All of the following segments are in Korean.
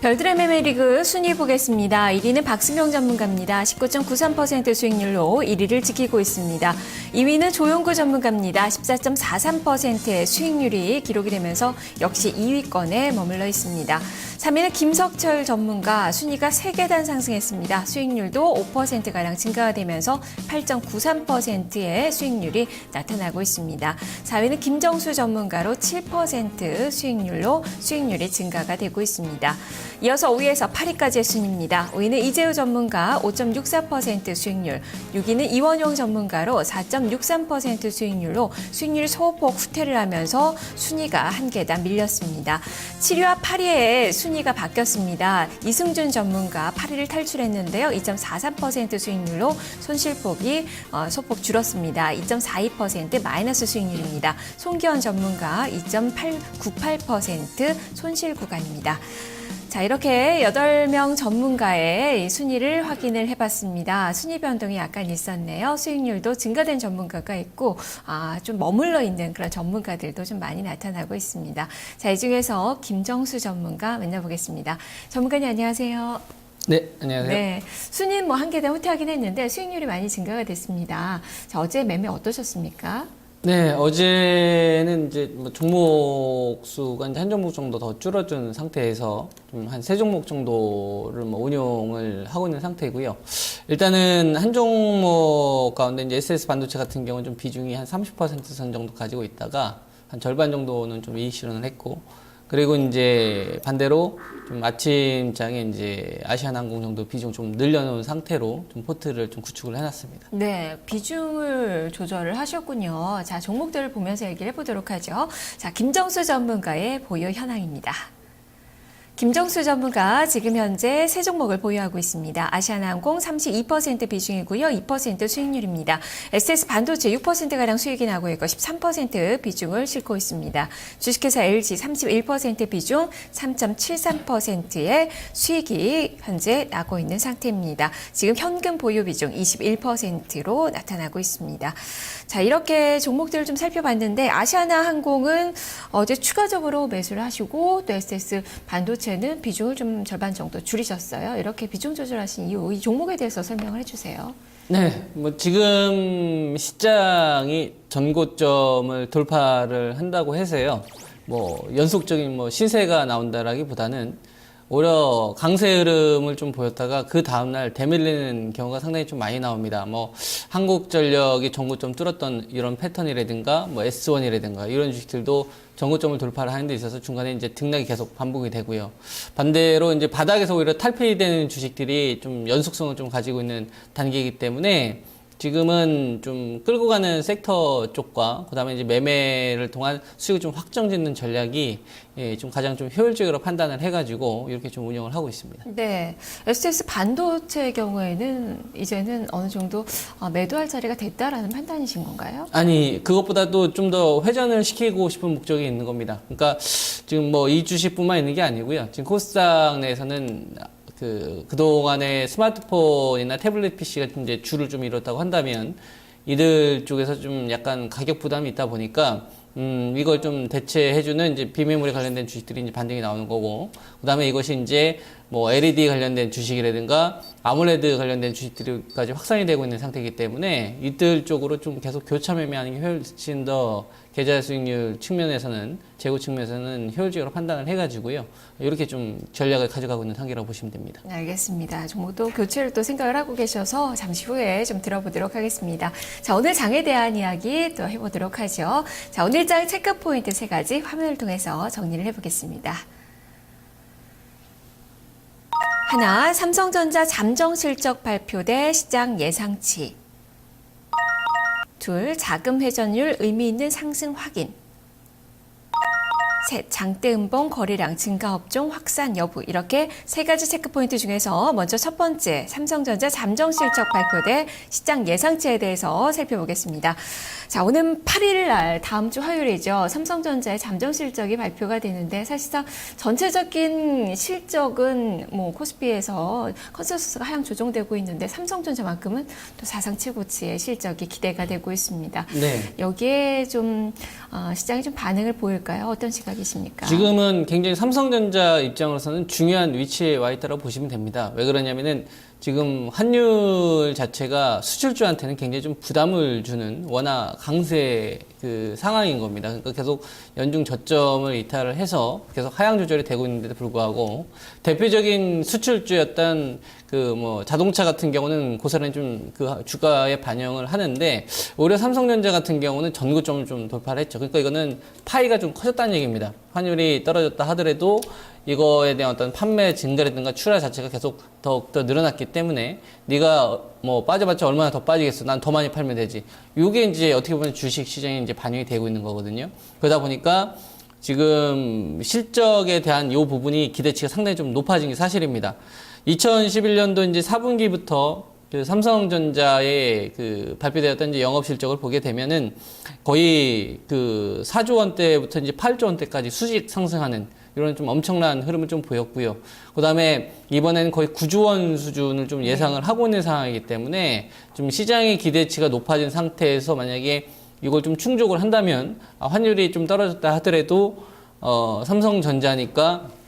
별들의 매매리그 순위 보겠습니다. 1위는 박승용 전문가입니다. 19.93% 수익률로 1위를 지키고 있습니다. 2위는 조용구 전문가입니다. 14.43%의 수익률이 기록이 되면서 역시 2위권에 머물러 있습니다. 3위는 김석철 전문가, 순위가 3계단 상승했습니다. 수익률도 5%가량 증가가 되면서 8.93%의 수익률이 나타나고 있습니다. 4위는 김정수 전문가로 7% 수익률로 수익률이 증가가 되고 있습니다. 이어서 5위에서 8위까지의 순위입니다. 5위는 이재우 전문가 5.64% 수익률, 6위는 이원용 전문가로 4.63% 수익률로 수익률이 소폭 후퇴를 하면서 순위가 한 계단 밀렸습니다. 7위와 8위의 순위가 바뀌었습니다. 이승준 전문가 8위를 탈출했는데요. 2.43% 수익률로 손실폭이 소폭 줄었습니다. 2.42% 마이너스 수익률입니다. 송기현 전문가 2.98% 손실 구간입니다. 자, 이렇게 8명 전문가의 순위를 확인을 해봤습니다. 순위 변동이 약간 있었네요. 수익률도 증가된 전문가가 있고, 좀 머물러 있는 그런 전문가들도 좀 많이 나타나고 있습니다. 자, 이 중에서 김정수 전문가 만나보겠습니다. 전문가님 안녕하세요. 네, 안녕하세요. 네, 순위는 한 계단 후퇴하긴 했는데 수익률이 많이 증가가 됐습니다. 자, 어제 매매 어떠셨습니까? 네, 어제는 이제 종목 수가 이제 한 종목 정도 더 줄어든 상태에서 좀 한 3종목 정도를 운용을 하고 있는 상태이고요. 일단은 한 종목 가운데 이제 SS 반도체 같은 경우는 좀 비중이 한 30% 정도 가지고 있다가 한 절반 정도는 좀 이익 실현을 했고, 그리고 이제 반대로 좀 아침장에 이제 아시아나항공 정도 비중 좀 늘려놓은 상태로 좀 포트를 좀 구축을 해놨습니다. 네, 비중을 조절을 하셨군요. 자, 종목들을 보면서 얘기를 해보도록 하죠. 자, 김정수 전문가의 보유 현황입니다. 김정수 전문가 지금 현재 3종목을 보유하고 있습니다. 아시아나항공 32% 비중이고요. 2% 수익률입니다. SS 반도체 6%가량 수익이 나고 있고 13% 비중을 싣고 있습니다. 주식회사 LG 31% 비중 3.73%의 수익이 현재 나고 있는 상태입니다. 지금 현금 보유 비중 21%로 나타나고 있습니다. 자, 이렇게 종목들을 좀 살펴봤는데 아시아나항공은 어제 추가적으로 매수를 하시고 또 SS 반도체 는 비중을 좀 절반 정도 줄이셨어요. 이렇게 비중 조절하신 이유, 이 종목에 대해서 설명을 해주세요. 네, 지금 시장이 전고점을 돌파를 한다고 해서요. 연속적인 시세가 나온다라기보다는 오히려 강세 흐름을 좀 보였다가 그 다음날 대밀리는 경우가 상당히 좀 많이 나옵니다. 한국전력이 전고점 뚫었던 이런 패턴이라든가 S1이라든가 이런 주식들도 전고점을 돌파를 하는 데 있어서 중간에 이제 등락이 계속 반복이 되고요. 반대로 이제 바닥에서 오히려 탈피되는 주식들이 좀 연속성을 좀 가지고 있는 단계이기 때문에 지금은 좀 끌고 가는 섹터 쪽과 그다음에 이제 매매를 통한 수익을 좀 확정짓는 전략이 좀 가장 좀 효율적으로 판단을 해가지고 이렇게 좀 운영을 하고 있습니다. 네, SS 반도체의 경우에는 이제는 어느 정도 매도할 자리가 됐다라는 판단이신 건가요? 아니, 그것보다도 좀 더 회전을 시키고 싶은 목적이 있는 겁니다. 그러니까 지금 이 주식뿐만 있는 게 아니고요. 지금 코스닥 내에서는 그동안에 스마트폰이나 태블릿 PC가 이제 주를 좀 이뤘다고 한다면 이들 쪽에서 좀 약간 가격 부담이 있다 보니까 이걸 좀 대체해주는 이제 비메모리 관련된 주식들이 이제 반등이 나오는 거고, 그 다음에 이것이 이제 LED 관련된 주식이라든가 아몰레드 관련된 주식들까지 확산이 되고 있는 상태이기 때문에 이들 쪽으로 좀 계속 교차 매매하는 게 훨씬 더 계좌 수익률 측면에서는, 재고 측면에서는 효율적으로 판단을 해가지고요. 이렇게 좀 전략을 가져가고 있는 단계라고 보시면 됩니다. 알겠습니다. 종목도 교체를 또 생각을 하고 계셔서 잠시 후에 좀 들어보도록 하겠습니다. 자, 오늘 장에 대한 이야기 또 해보도록 하죠. 자, 오늘 장 체크 포인트 3가지 화면을 통해서 정리를 해보겠습니다. 하나, 삼성전자 잠정 실적 발표대 시장 예상치. 둘, 자금 회전율 의미 있는 상승 확인. 셋, 장대 음봉 거래량 증가 업종 확산 여부. 이렇게 3가지 체크포인트 중에서 먼저 첫 번째, 삼성전자 잠정 실적 발표대 시장 예상치에 대해서 살펴보겠습니다. 자, 오는 8일 날 다음 주 화요일이죠. 삼성전자의 잠정 실적이 발표가 되는데 사실상 전체적인 실적은 코스피에서 컨센서스가 하향 조정되고 있는데 삼성전자만큼은 또 사상 최고치의 실적이 기대가 되고 있습니다. 네. 여기에 좀 시장이 좀 반응을 보일까요? 어떤 시각이 생각이십니까? 지금은 굉장히 삼성전자 입장으로서는 중요한 위치에 와 있다고 보시면 됩니다. 왜 그러냐면은 지금 환율 자체가 수출주한테는 굉장히 좀 부담을 주는 워낙 강세 그 상황인 겁니다. 그러니까 계속 연중 저점을 이탈을 해서 계속 하향 조절이 되고 있는데도 불구하고 대표적인 수출주였던 그 뭐 자동차 같은 경우는 고스란히 좀 그 주가에 반영을 하는데 오히려 삼성전자 같은 경우는 전고점을 좀 돌파를 했죠. 그러니까 이거는 파이가 좀 커졌다는 얘기입니다. 환율이 떨어졌다 하더라도 이거에 대한 어떤 판매 증가라든가 출하 자체가 계속 더욱더 늘어났기 때문에 네가 뭐 빠져봤자 얼마나 더 빠지겠어. 난 더 많이 팔면 되지. 이게 이제 어떻게 보면 주식 시장에 이제 반영이 되고 있는 거거든요. 그러다 보니까 지금 실적에 대한 이 부분이 기대치가 상당히 좀 높아진 게 사실입니다. 2011년도 이제 4분기부터 그 삼성전자의 그 발표되었던 이제 영업 실적을 보게 되면은 거의 그 4조 원대부터 이제 8조 원대까지 수직 상승하는 이런 좀 엄청난 흐름을 좀 보였고요. 그 다음에 이번에는 거의 9조 원 수준을 좀 예상을 하고 있는 상황이기 때문에 좀 시장의 기대치가 높아진 상태에서 만약에 이걸 좀 충족을 한다면 환율이 좀 떨어졌다 하더라도 삼성전자니까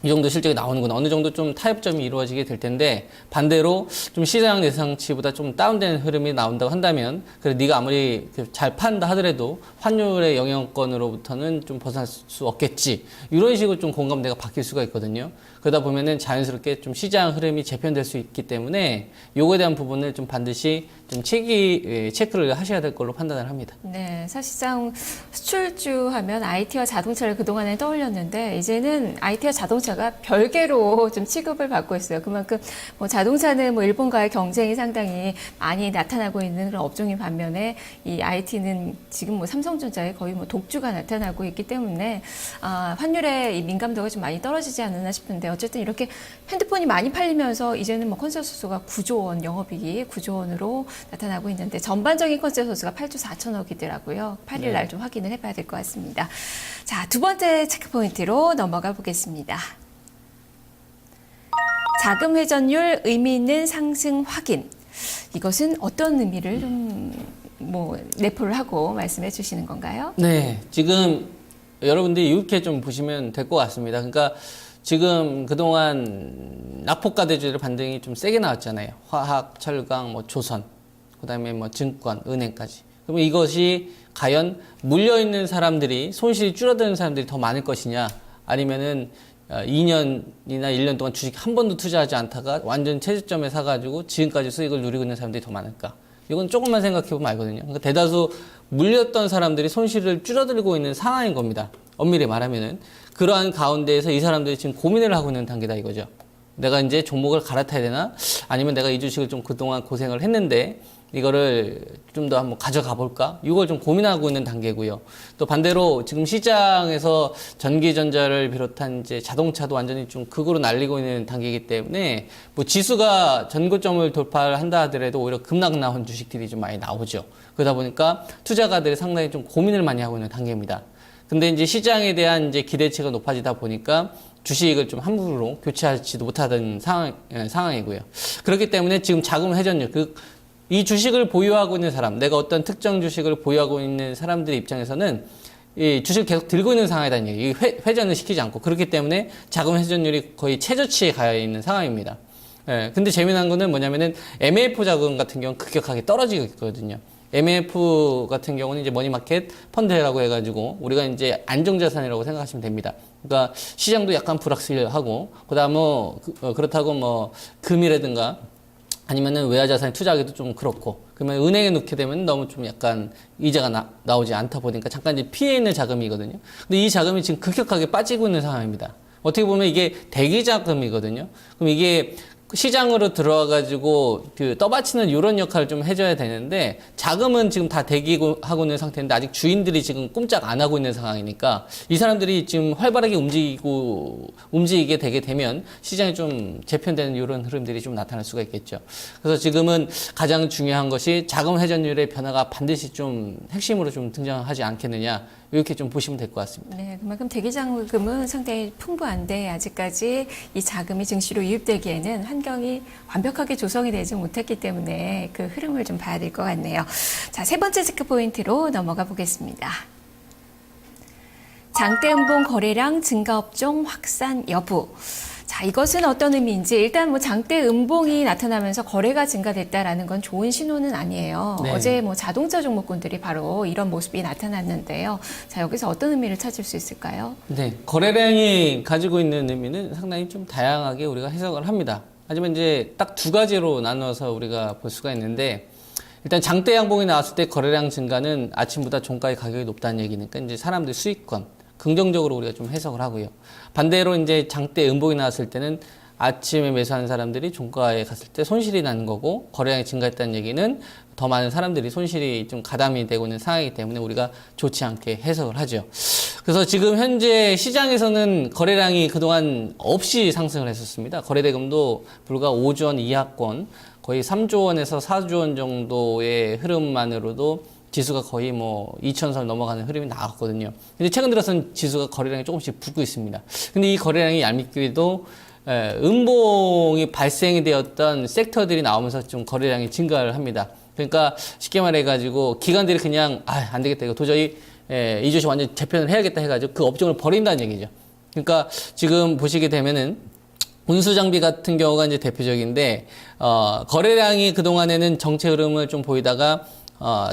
이 정도 실적이 나오는구나. 어느 정도 좀 타협점이 이루어지게 될 텐데 반대로 좀 시장 예상치보다 좀 다운되는 흐름이 나온다고 한다면 그래 네가 아무리 잘 판다 하더라도 환율의 영향권으로부터는 좀 벗어날 수 없겠지. 이런 식으로 좀 공감대가 바뀔 수가 있거든요. 그러다 보면은 자연스럽게 좀 시장 흐름이 재편될 수 있기 때문에 요거에 대한 부분을 좀 반드시 좀 체크를 하셔야 될 걸로 판단을 합니다. 네, 사실상 수출주 하면 IT와 자동차를 그동안에 떠올렸는데 이제는 IT와 자동차가 별개로 좀 취급을 받고 있어요. 그만큼 뭐 자동차는 뭐 일본과의 경쟁이 상당히 많이 나타나고 있는 그런 업종인 반면에 이 IT는 지금 뭐 삼성전자의 거의 뭐 독주가 나타나고 있기 때문에 환율의 이 민감도가 좀 많이 떨어지지 않았나 싶은데 어쨌든 이렇게 핸드폰이 많이 팔리면서 이제는 뭐 컨센서스가 9조 원 영업이익이 9조 원으로 나타나고 있는데 전반적인 컨센서스가 8조 4천억이더라고요. 8일 날 좀 확인을 해봐야 될 것 같습니다. 자, 두 번째 체크포인트로 넘어가 보겠습니다. 자금 회전율 의미 있는 상승 확인. 이것은 어떤 의미를 좀 뭐 내포를 하고 말씀해 주시는 건가요? 네, 지금 여러분들이 이렇게 좀 보시면 될 것 같습니다. 그러니까 지금 그동안 낙폭과대주들 반등이 좀 세게 나왔잖아요. 화학, 철강, 뭐 조선, 그다음에 뭐 증권, 은행까지. 그러면 이것이 과연 물려있는 사람들이 손실이 줄어드는 사람들이 더 많을 것이냐, 아니면은 2년이나 1년 동안 주식 한 번도 투자하지 않다가 완전 최저점에 사가지고 지금까지 수익을 누리고 있는 사람들이 더 많을까? 이건 조금만 생각해보면 알거든요. 그러니까 대다수 물렸던 사람들이 손실을 줄어들고 있는 상황인 겁니다. 엄밀히 말하면은. 그러한 가운데에서 이 사람들이 지금 고민을 하고 있는 단계다 이거죠. 내가 이제 종목을 갈아타야 되나? 아니면 내가 이 주식을 좀 그동안 고생을 했는데 이거를 좀 더 한번 가져가 볼까? 이걸 좀 고민하고 있는 단계고요. 또 반대로 지금 시장에서 전기전자를 비롯한 이제 자동차도 완전히 좀 극으로 날리고 있는 단계이기 때문에 뭐 지수가 전고점을 돌파를 한다 하더라도 오히려 급락 나온 주식들이 좀 많이 나오죠. 그러다 보니까 투자가들이 상당히 좀 고민을 많이 하고 있는 단계입니다. 근데 이제 시장에 대한 이제 기대치가 높아지다 보니까 주식을 좀 함부로 교체하지도 못하던 상황이고요. 그렇기 때문에 지금 자금 회전율, 이 주식을 보유하고 있는 사람, 내가 어떤 특정 주식을 보유하고 있는 사람들의 입장에서는 이 주식을 계속 들고 있는 상황이라는 얘기, 회전을 시키지 않고 그렇기 때문에 자금 회전율이 거의 최저치에 가 있는 상황입니다. 예, 근데 재미난 거는 뭐냐면은 MLF 자금 같은 경우는 급격하게 떨어지고 있거든요. MLF 같은 경우는 이제 머니마켓 펀드라고 해가지고 우리가 이제 안정자산이라고 생각하시면 됩니다. 그러니까 시장도 약간 불확실하고 그다음 그렇다고 뭐 금이라든가 아니면은 외화자산에 투자하기도 좀 그렇고 그러면 은행에 넣게 되면 너무 좀 약간 이자가 나오지 않다 보니까 잠깐 이제 피해 있는 자금이거든요. 근데 이 자금이 지금 급격하게 빠지고 있는 상황입니다. 어떻게 보면 이게 대기 자금이거든요. 그럼 이게 시장으로 들어와가지고 떠받치는 이런 역할을 좀 해줘야 되는데 자금은 지금 다 대기하고 있는 상태인데 아직 주인들이 지금 꼼짝 안 하고 있는 상황이니까 이 사람들이 지금 활발하게 움직이게 되게 되면 시장이 좀 재편되는 이런 흐름들이 좀 나타날 수가 있겠죠. 그래서 지금은 가장 중요한 것이 자금 회전율의 변화가 반드시 좀 핵심으로 좀 등장하지 않겠느냐. 이렇게 좀 보시면 될 것 같습니다. 네, 그만큼 대기자금은 상당히 풍부한데 아직까지 이 자금이 증시로 유입되기에는 환경이 완벽하게 조성이 되지 못했기 때문에 그 흐름을 좀 봐야 될 것 같네요. 자, 세 번째 체크 포인트로 넘어가 보겠습니다. 장대 음봉 거래량 증가 업종 확산 여부. 자, 이것은 어떤 의미인지 일단 뭐 장대 음봉이 나타나면서 거래가 증가됐다라는 건 좋은 신호는 아니에요. 네. 어제 뭐 자동차 종목군들이 바로 이런 모습이 나타났는데요. 자, 여기서 어떤 의미를 찾을 수 있을까요? 네, 거래량이 가지고 있는 의미는 상당히 좀 다양하게 우리가 해석을 합니다. 하지만 이제 딱 두 가지로 나눠서 우리가 볼 수가 있는데, 일단 장대 양봉이 나왔을 때 거래량 증가는 아침보다 종가의 가격이 높다는 얘기니까 이제 사람들 수익권 긍정적으로 우리가 좀 해석을 하고요. 반대로 이제 장대 음봉이 나왔을 때는 아침에 매수하는 사람들이 종가에 갔을 때 손실이 나는 거고, 거래량이 증가했다는 얘기는 더 많은 사람들이 손실이 좀 가담이 되고 있는 상황이기 때문에 우리가 좋지 않게 해석을 하죠. 그래서 지금 현재 시장에서는 거래량이 그동안 없이 상승을 했었습니다. 거래대금도 불과 5조 원 이하권, 거의 3조 원에서 4조 원 정도의 흐름만으로도 지수가 거의 뭐 2,000선 넘어가는 흐름이 나왔거든요. 근데 최근 들어서는 지수가 거래량이 조금씩 붙고 있습니다. 근데 이 거래량이 얄밉게도 음봉이 발생이 되었던 섹터들이 나오면서 좀 거래량이 증가를 합니다. 그러니까 쉽게 말해가지고 기관들이 그냥 안 되겠다, 이거 도저히 이 주식 완전 재편을 해야겠다 해가지고 그 업종을 버린다는 얘기죠. 그러니까 지금 보시게 되면은 운수장비 같은 경우가 이제 대표적인데, 거래량이 그동안에는 정체 흐름을 좀 보이다가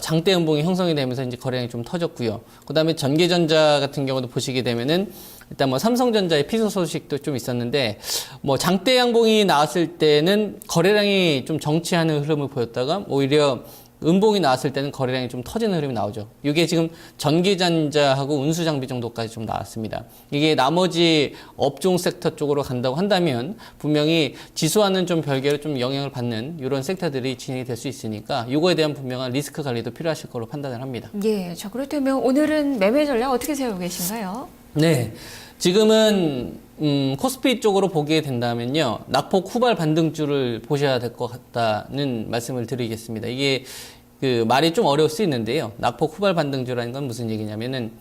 장대 음봉이 형성이 되면서 이제 거래량이 좀 터졌고요. 그 다음에 전기전자 같은 경우도 보시게 되면은 일단 뭐 삼성전자의 피소 소식도 좀 있었는데, 뭐 장대 양봉이 나왔을 때는 거래량이 좀 정체하는 흐름을 보였다가 오히려 음봉이 나왔을 때는 거래량이 좀 터지는 흐름이 나오죠. 이게 지금 전기전자하고 운수장비 정도까지 좀 나왔습니다. 이게 나머지 업종 섹터 쪽으로 간다고 한다면 분명히 지수와는 좀 별개로 좀 영향을 받는 이런 섹터들이 진행이 될 수 있으니까 이거에 대한 분명한 리스크 관리도 필요하실 걸로 판단을 합니다. 예, 자, 그렇다면 오늘은 매매 전략 어떻게 세우고 계신가요? 네. 지금은 코스피 쪽으로 보게 된다면요, 낙폭 후발 반등주를 보셔야 될 것 같다는 말씀을 드리겠습니다. 이게 그 말이 좀 어려울 수 있는데요, 낙폭 후발 반등주라는 건 무슨 얘기냐면은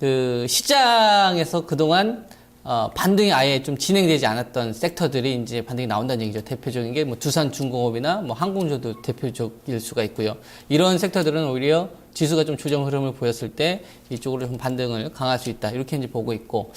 그 시장에서 그동안 반등이 아예 좀 진행되지 않았던 섹터들이 이제 반등이 나온다는 얘기죠. 대표적인 게 뭐 두산중공업이나 뭐 항공주도 대표적일 수가 있고요. 이런 섹터들은 오히려 지수가 좀 조정 흐름을 보였을 때 이쪽으로 좀 반등을 강할 수 있다, 이렇게 이제 보고 있고,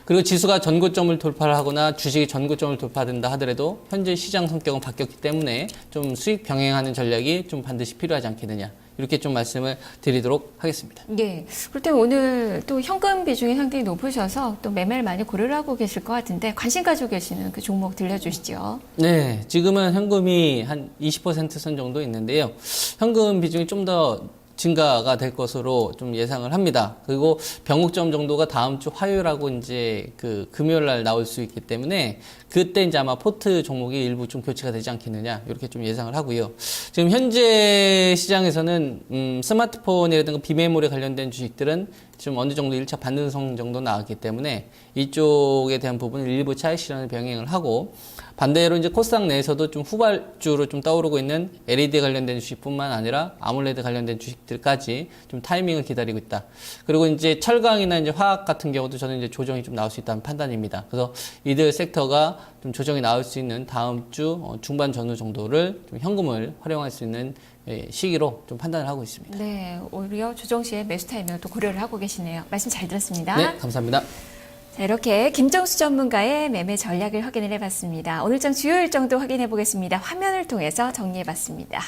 그리고 지수가 전고점을 돌파를 하거나 주식이 전고점을 돌파된다 하더라도 현재 시장 성격은 바뀌었기 때문에 좀 수익 병행하는 전략이 좀 반드시 필요하지 않겠느냐, 이렇게 좀 말씀을 드리도록 하겠습니다. 예. 그렇다면 오늘 또 현금 비중이 상당히 높으셔서 또 매매를 많이 고려를 하고 계실 것 같은데, 관심 가지고 계시는 그 종목 들려주시죠. 네, 지금은 현금이 한 20% 정도 있는데요. 현금 비중이 좀 더 증가가 될 것으로 좀 예상을 합니다. 그리고 변곡점 정도가 다음 주 화요일하고 이제 그 금요일 날 나올 수 있기 때문에 그때 이제 아마 포트 종목이 일부 좀 교체가 되지 않겠느냐, 이렇게 좀 예상을 하고요. 지금 현재 시장에서는 스마트폰이라든가 비메모리 관련된 주식들은 좀 어느 정도 1차 반등성 정도 나왔기 때문에 이쪽에 대한 부분을 일부 차익 실현을 병행을 하고, 반대로 이제 코스닥 내에서도 좀 후발주로 좀 떠오르고 있는 LED 관련된 주식뿐만 아니라 아몰레드 관련된 주식들까지 좀 타이밍을 기다리고 있다. 그리고 이제 철강이나 이제 화학 같은 경우도 저는 이제 조정이 좀 나올 수 있다는 판단입니다. 그래서 이들 섹터가 좀 조정이 나올 수 있는 다음 주 중반 전후 정도를 좀 현금을 활용할 수 있는 시기로 좀 판단을 하고 있습니다. 네, 오히려 조정 시에 매수 타이밍을 또 고려를 하고 계시네요. 말씀 잘 들었습니다. 네, 감사합니다. 자, 이렇게 김정수 전문가의 매매 전략을 확인을 해봤습니다. 오늘장 주요 일정도 확인해 보겠습니다. 화면을 통해서 정리해 봤습니다.